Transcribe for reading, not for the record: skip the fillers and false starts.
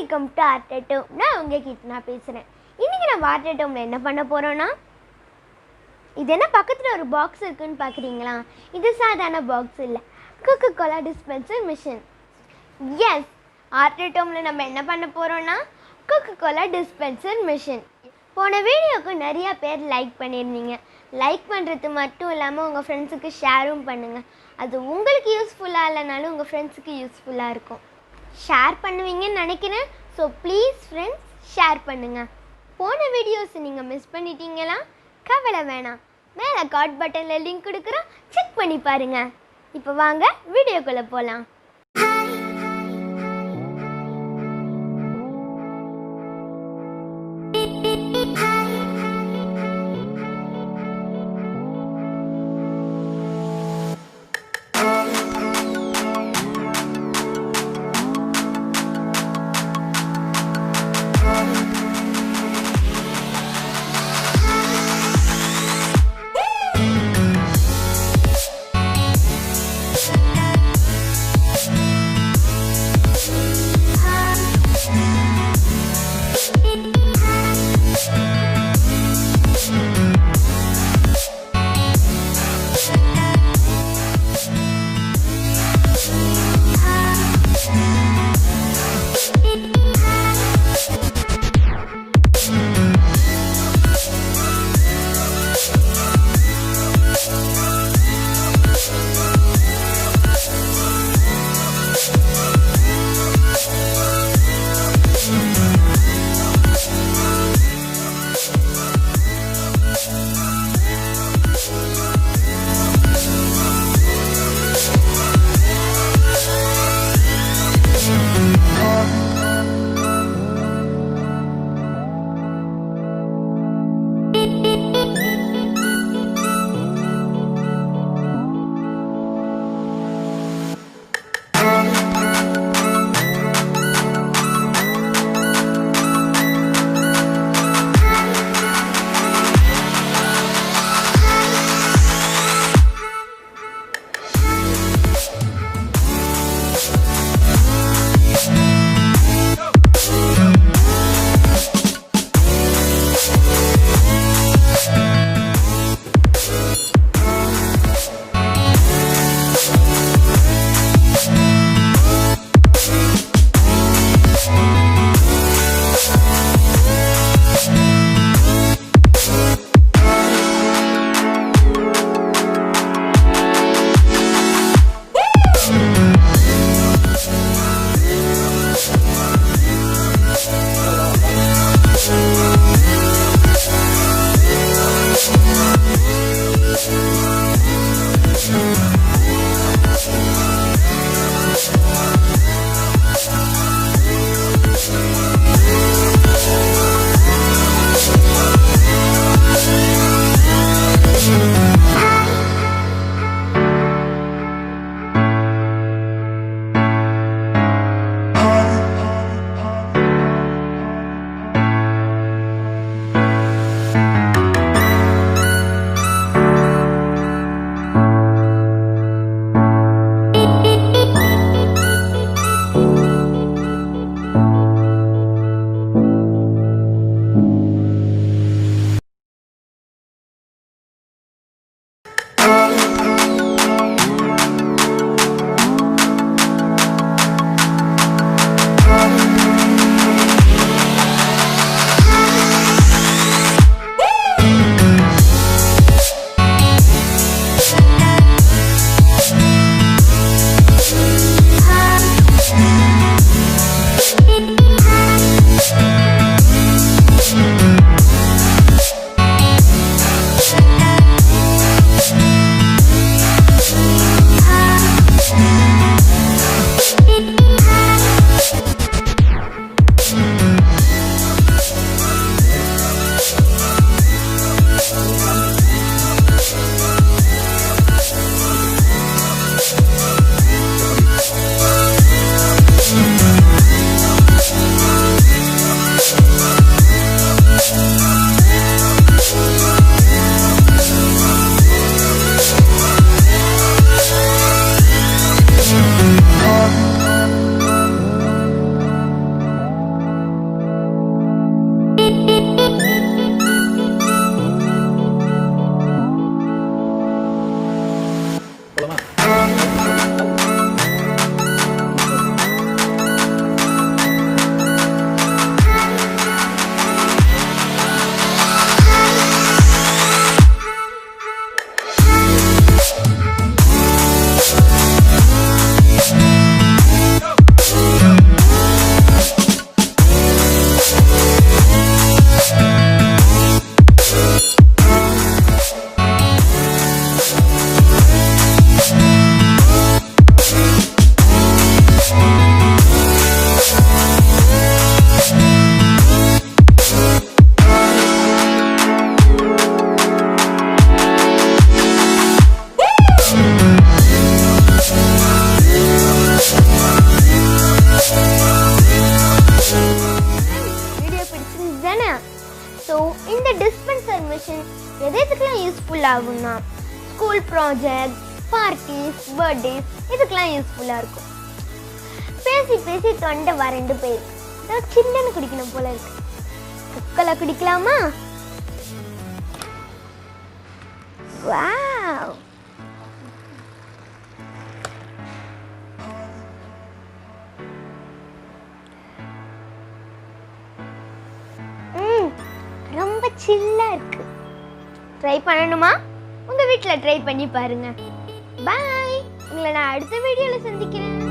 Welcome to water டோம். நான் உங்ககிட்ட நான் பேசுகிறேன். இன்றைக்கி நான் வாட்டர் டோமில் என்ன பண்ண போகிறோன்னா, இது என்ன பக்கத்தில் ஒரு பாக்ஸ் இருக்குதுன்னு பார்க்குறீங்களா? இது சாதாரண பாக்ஸ் இல்லை, cocoa dispenser machine. Yes, water டோமில் நம்ம என்ன பண்ண போகிறோன்னா கோகோ டிஸ்பென்சர் மிஷின். போன வீடியோவுக்கு நிறையா பேர் லைக் பண்ணியிருந்தீங்க. லைக் பண்ணுறது மட்டும் இல்லாமல் உங்கள் ஃப்ரெண்ட்ஸுக்கு ஷேரும் பண்ணுங்கள். அது உங்களுக்கு யூஸ்ஃபுல்லாக இல்லைனாலும் உங்கள் ஃப்ரெண்ட்ஸுக்கு யூஸ்ஃபுல்லாக இருக்கும். ஷேர் பண்ணுவீங்கன்னு நினைக்கிறேன். ஸோ ப்ளீஸ் ஃப்ரெண்ட்ஸ், ஷேர் பண்ணுங்கள். போன வீடியோஸ் நீங்கள் மிஸ் பண்ணிட்டீங்களா? கவலை வேணாம், மேலே கார்ட் பட்டனில் லிங்க் கொடுக்குறோம், செக் பண்ணி பாருங்கள். இப்போ வாங்க வீடியோக்குள்ளே போகலாம். எதுக்கெல்லாம் யூஸ்ஃபுல் ஆகும்னா ஸ்கூல் ப்ராஜெக்ட், பார்ட்டிஸ், பர்த்டேஸ் இதுக்கெல்லாம் யூஸ்ஃபுல்லாக இருக்கும். பேசி பேசி தொண்டை வறண்டு போயிருக்கு. ஏதாவது சில்லுன்னு குடிக்கணும் போல இருக்கு. கொக்கோலா குடிக்கலாமா? வாவ், ரொம்ப சில்லா இருக்கு. ட்ரை பண்ணணுமா? உங்க வீட்டில் ட்ரை பண்ணி பாருங்க. பாய், உங்களை நான் அடுத்த வீடியோவில் சந்திக்கிறேன்.